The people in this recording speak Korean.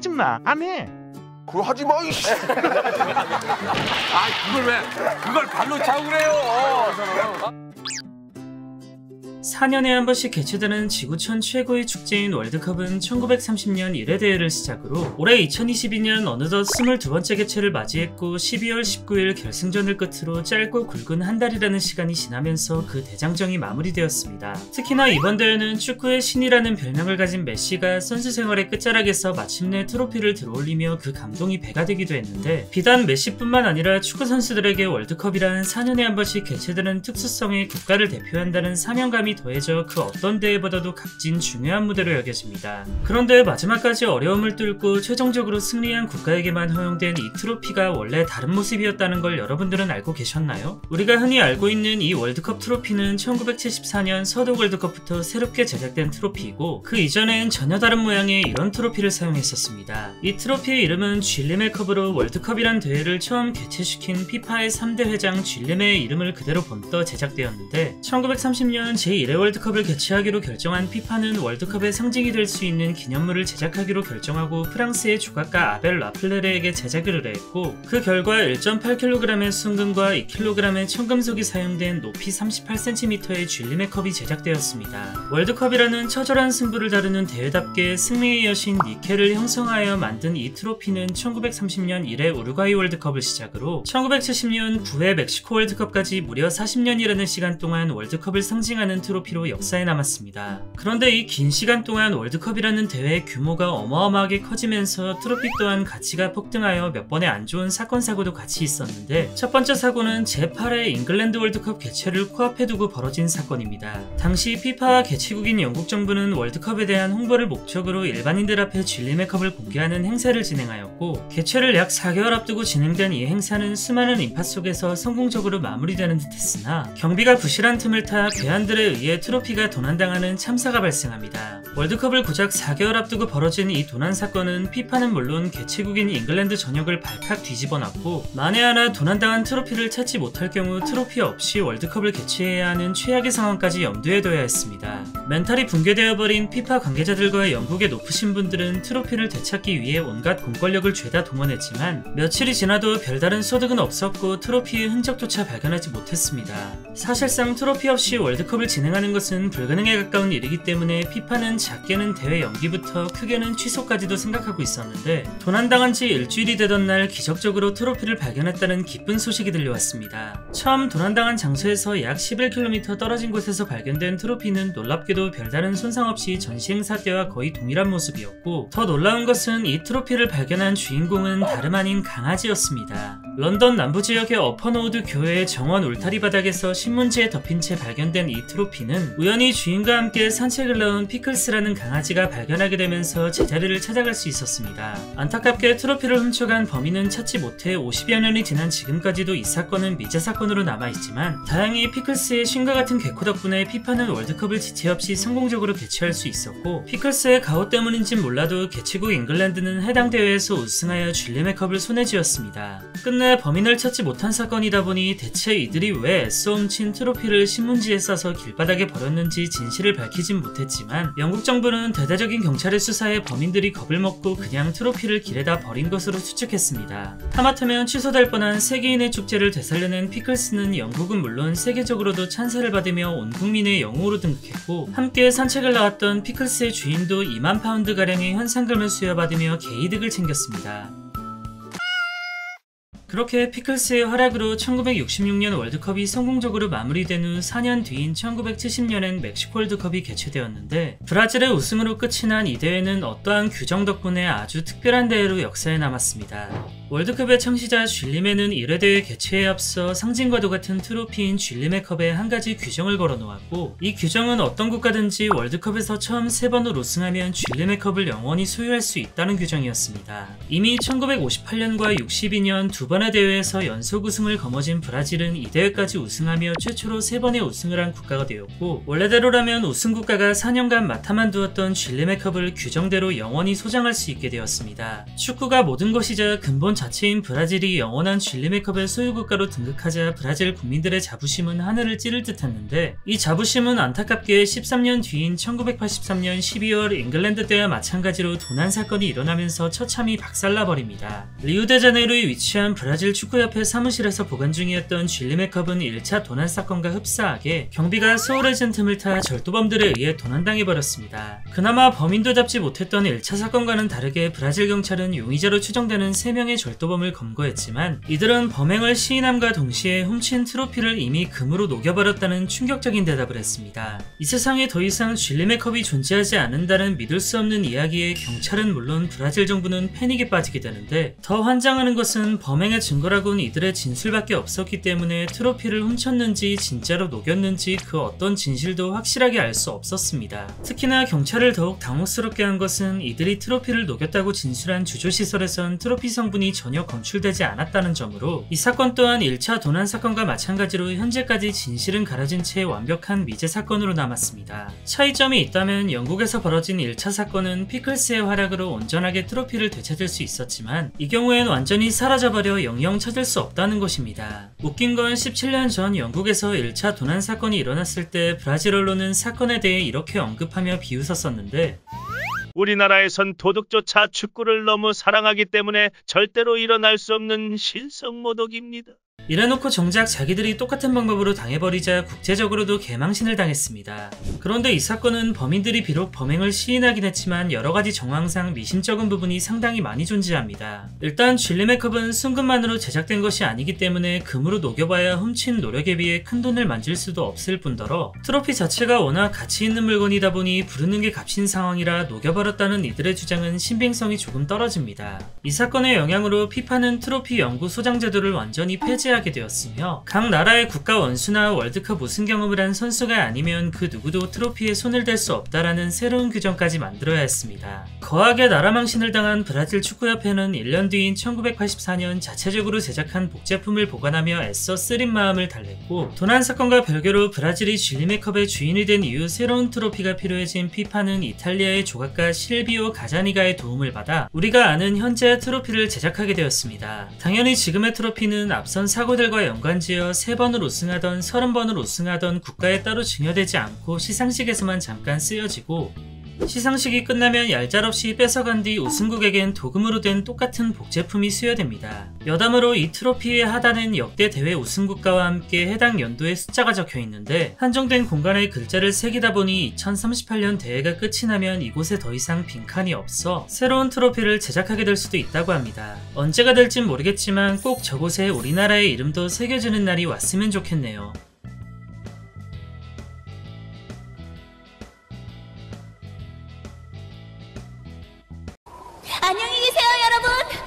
하지마, 안 해. 그걸 하지 마, 이씨. 그걸 발로 차고 그래요. 4년에 한 번씩 개최되는 지구촌 최고의 축제인 월드컵은 1930년 1회 대회를 시작으로 올해 2022년 어느덧 22번째 개최를 맞이했고 12월 19일 결승전을 끝으로 짧고 굵은 한 달이라는 시간이 지나면서 그 대장정이 마무리되었습니다. 특히나 이번 대회는 축구의 신이라는 별명을 가진 메시가 선수 생활의 끝자락에서 마침내 트로피를 들어올리며 그 감동이 배가 되기도 했는데, 비단 메시뿐만 아니라 축구 선수들에게 월드컵이란 4년에 한 번씩 개최되는 특수성의 국가를 대표한다는 사명감이 더해져 그 어떤 대회보다도 값진 중요한 무대로 여겨집니다. 그런데 마지막까지 어려움을 뚫고 최종적으로 승리한 국가에게만 허용된 이 트로피가 원래 다른 모습이었다는 걸 여러분들은 알고 계셨나요? 우리가 흔히 알고 있는 이 월드컵 트로피는 1974년 서도 월드컵부터 새롭게 제작된 트로피이고, 그 이전엔 전혀 다른 모양의 이런 트로피를 사용했었습니다. 이 트로피의 이름은 쥘리메컵으로 월드컵이란 대회를 처음 개최시킨 피파의 3대 회장 쥘리메의 이름을 그대로 본떠 제작되었는데, 1930년 제1회 월드컵을 개최하기로 결정한 피파는 월드컵의 상징이 될 수 있는 기념물을 제작하기로 결정하고 프랑스의 조각가 아벨 라플레르에게 제작을 의뢰했고, 그 결과 1.8kg의 순금과 2kg의 청금속이 사용된 높이 38cm의 쥘리메컵이 제작되었습니다. 월드컵이라는 처절한 승부를 다루는 대회답게 승리의 여신 니켈을 형성하여 만든 이 트로피는 1930년 1회 우루과이 월드컵을 시작으로 1970년 9회 멕시코 월드컵까지 무려 40년이라는 시간 동안 월드컵을 상징하는 트로피로 역사에 남았습니다. 그런데 이 긴 시간 동안 월드컵이라는 대회의 규모가 어마어마하게 커지면서 트로피 또한 가치가 폭등하여 몇 번의 안 좋은 사건 사고도 같이 있었는데, 첫 번째 사고는 제8회 잉글랜드 월드컵 개최를 코앞에 두고 벌어진 사건입니다. 당시 피파와 개최국인 영국 정부는 월드컵에 대한 홍보를 목적으로 일반인들 앞에 쥘리메컵을 공개하는 행사를 진행하였고, 개최를 약 4개월 앞두고 진행된 이 행사는 수많은 인파 속에서 성공적으로 마무리되는 듯 했으나, 경비가 부실한 틈을 타 괴한들에 의해 트로피가 도난당하는 참사가 발생합니다. 월드컵을 고작 4개월 앞두고 벌어진 이 도난 사건은 피파는 물론 개최국인 잉글랜드 전역을 발칵 뒤집어놨고, 만에 하나 도난당한 트로피를 찾지 못할 경우 트로피 없이 월드컵을 개최해야 하는 최악의 상황까지 염두에 둬야 했습니다. 멘탈이 붕괴되어버린 피파 관계자들과 영국의 높으신 분들은 트로피를 되찾기 위해 온갖 공권력을 죄다 동원했지만 며칠이 지나도 별다른 소득은 없었고 트로피의 흔적조차 발견하지 못했습니다. 사실상 트로피 없이 월드컵을 진행하는 것은 불가능에 가까운 일이기 때문에 피파는 작게는 대회 연기부터 크게는 취소까지도 생각하고 있었는데, 도난당한 지 일주일이 되던 날 기적적으로 트로피를 발견했다는 기쁜 소식이 들려왔습니다. 처음 도난당한 장소에서 약 11km 떨어진 곳에서 발견된 트로피는 놀랍게도 별다른 손상 없이 전시 행사 때와 거의 동일한 모습이었고, 더 놀라운 것은 이 트로피를 발견한 주인공은 다름 아닌 강아지였습니다. 런던 남부지역의 어퍼노우드 교회의 정원 울타리 바닥에서 신문지에 덮인 채 발견된 이 트로피는 우연히 주인과 함께 산책을 나온 피클스라는 강아지가 발견하게 되면서 제자리를 찾아갈 수 있었습니다. 안타깝게 트로피를 훔쳐간 범인은 찾지 못해 50여 년이 지난 지금까지도 이 사건은 미제 사건으로 남아있지만, 다행히 피클스의 신과 같은 개코 덕분에 피파는 월드컵을 지체 없이 성공적으로 개최할 수 있었고, 피클스의 가호 때문인진 몰라도 개최국 잉글랜드는 해당 대회에서 우승하여 쥘리메컵을 손에 쥐었습니다. 끝내 범인을 찾지 못한 사건이다 보니 대체 이들이 왜 애써 훔친 트로피를 신문지에 싸서 길바닥에 버렸는지 진실을 밝히진 못했지만, 영국 정부는 대대적인 경찰의 수사에 범인들이 겁을 먹고 그냥 트로피를 길에다 버린 것으로 추측했습니다. 하마터면 취소될 뻔한 세계인의 축제를 되살려낸 피클스는 영국은 물론 세계적으로도 찬사를 받으며 온 국민의 영웅으로 등극했고, 함께 산책을 나왔던 피클스의 주인도 2만 파운드가량의 현상금을 수여받으며 개이득을 챙겼습니다. 그렇게 피클스의 활약으로 1966년 월드컵이 성공적으로 마무리된 후 4년 뒤인 1970년엔 멕시코 월드컵이 개최되었는데, 브라질의 우승으로 끝이 난 이 대회는 어떠한 규정 덕분에 아주 특별한 대회로 역사에 남았습니다. 월드컵의 창시자 쥘리메는 1회 대회 개최에 앞서 상징과도 같은 트로피인 쥘리메컵에 한 가지 규정을 걸어놓았고, 이 규정은 어떤 국가든지 월드컵에서 처음 3번을 우승하면 쥘리메컵을 영원히 소유할 수 있다는 규정이었습니다. 이미 1958년과 62년 두 번의 대회에서 연속 우승을 거머쥔 브라질은 이 대회까지 우승하며 최초로 3번의 우승을 한 국가가 되었고, 원래대로라면 우승 국가가 4년간 맡아만 두었던 쥘리메컵을 규정대로 영원히 소장할 수 있게 되었습니다. 축구가 모든 것이자 근본 자체인 브라질이 영원한 쥐리메컵의 소유국가로 등극하자 브라질 국민들의 자부심은 하늘을 찌를 듯 했는데, 이 자부심은 안타깝게 13년 뒤인 1983년 12월 잉글랜드 때와 마찬가지로 도난 사건이 일어나면서 처참히 박살나버립니다. 리우데자네이루에 위치한 브라질 축구협회 사무실에서 보관 중이었던 쥐리메컵은 1차 도난 사건과 흡사하게 경비가 소울의 틈을 타 절도범들에 의해 도난당해버렸습니다. 그나마 범인도 잡지 못했던 1차 사건과는 다르게 브라질 경찰은 용의자로 추정되는 3명의 절도범을 검거했지만, 이들은 범행을 시인함과 동시에 훔친 트로피를 이미 금으로 녹여버렸다는 충격적인 대답을 했습니다. 이 세상에 더 이상 쥐리메컵이 존재하지 않는다는 믿을 수 없는 이야기에 경찰은 물론 브라질 정부는 패닉에 빠지게 되는데, 더 환장하는 것은 범행의 증거라고는 이들의 진술밖에 없었기 때문에 트로피를 훔쳤는지 진짜로 녹였는지 그 어떤 진실도 확실하게 알 수 없었습니다. 특히나 경찰을 더욱 당혹스럽게 한 것은 이들이 트로피를 녹였다고 진술한 주조시설에선 트로피 성분이 전혀 검출되지 않았다는 점으로, 이 사건 또한 1차 도난 사건과 마찬가지로 현재까지 진실은 가려진 채 완벽한 미제 사건으로 남았습니다. 차이점이 있다면 영국에서 벌어진 1차 사건은 피클스의 활약으로 온전하게 트로피를 되찾을 수 있었지만, 이 경우엔 완전히 사라져버려 영영 찾을 수 없다는 것입니다. 웃긴 건 17년 전 영국에서 1차 도난 사건이 일어났을 때 브라질 언론은 사건에 대해 이렇게 언급하며 비웃었었는데, 우리나라에선 도덕조차 축구를 너무 사랑하기 때문에 절대로 일어날 수 없는 신성모독입니다. 이래놓고 정작 자기들이 똑같은 방법으로 당해버리자 국제적으로도 개망신을 당했습니다. 그런데 이 사건은 범인들이 비록 범행을 시인하긴 했지만 여러가지 정황상 미심쩍은 부분이 상당히 많이 존재합니다. 일단 쥐리메컵은 순금만으로 제작된 것이 아니기 때문에 금으로 녹여봐야 훔친 노력에 비해 큰돈을 만질 수도 없을 뿐더러, 트로피 자체가 워낙 가치 있는 물건이다 보니 부르는 게 값인 상황이라 녹여버렸다는 이들의 주장은 신빙성이 조금 떨어집니다. 이 사건의 영향으로 피파는 트로피 연구 소장 제도를 완전히 폐지하게 되었으며, 각 나라의 국가 원수나 월드컵 우승 경험을 한 선수가 아니면 그 누구도 트로피에 손을 댈 수 없다라는 새로운 규정까지 만들어야 했습니다. 거하게 나라망신을 당한 브라질 축구협회는 1년 뒤인 1984년 자체적으로 제작한 복제품을 보관하며 애써 쓰린 마음을 달랬고, 도난 사건과 별개로 브라질이 쥐리메컵의 주인이 된 이후 새로운 트로피가 필요해진 피파는 이탈리아의 조각가 실비오 가자니가의 도움을 받아 우리가 아는 현재의 트로피를 제작하게 되었습니다. 당연히 지금의 트로피는 앞선 사고들과 연관지어 3번을 우승하던 30번을 우승하던 국가에 따로 증여되지 않고 시상식에서만 잠깐 쓰여지고, 시상식이 끝나면 얄짤없이 뺏어간 뒤 우승국에겐 도금으로 된 똑같은 복제품이 수여됩니다. 여담으로 이 트로피의 하단엔 역대 대회 우승국가와 함께 해당 연도의 숫자가 적혀 있는데, 한정된 공간에 글자를 새기다 보니 2038년 대회가 끝이 나면 이곳에 더 이상 빈칸이 없어 새로운 트로피를 제작하게 될 수도 있다고 합니다. 언제가 될진 모르겠지만 꼭 저곳에 우리나라의 이름도 새겨지는 날이 왔으면 좋겠네요. 안녕히 계세요.